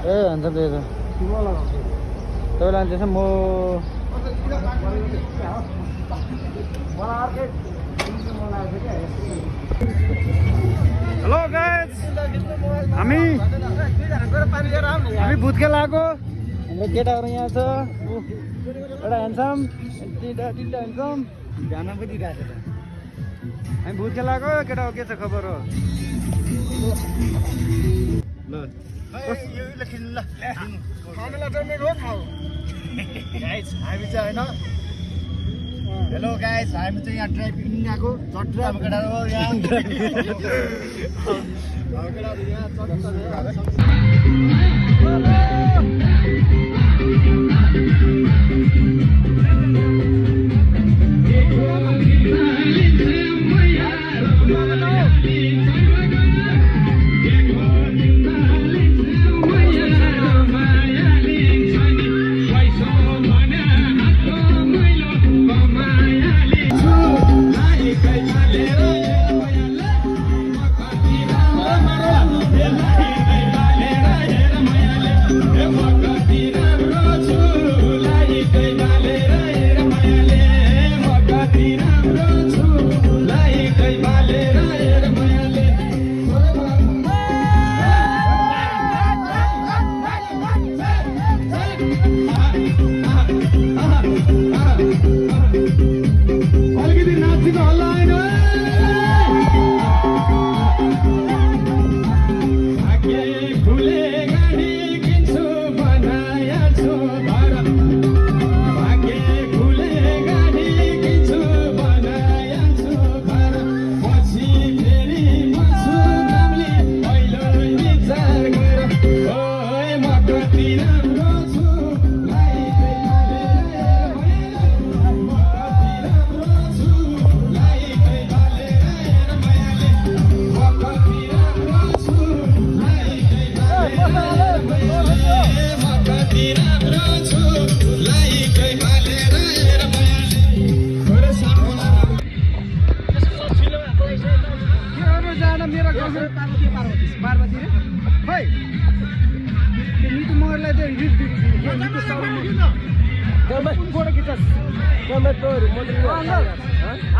ए हुन्छ त्यही त तपाईँलाई लान्छ म हेलो गाइस हामी भुत्केल आएको हाम्रो केटाहरू यहाँ छ एउटा ह्यान्डसम तिनवटा ह्यान्डसम ध्यान पनि दिइरहेको छ हामी भुत्केल आएको केटाको के छ खबर हो ल हामी चाहिँ होइन हेलो गाइस हामी चाहिँ यहाँ ड्राइभिङ आएको चट्रा केटाहरू यहाँ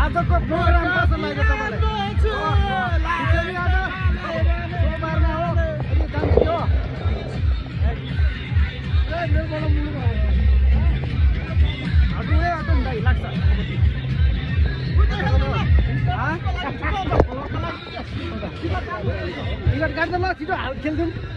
आजको प्रोग्राम कस्तो लाग्यो तपाईँलाई छिटो हाल खेल्छौँ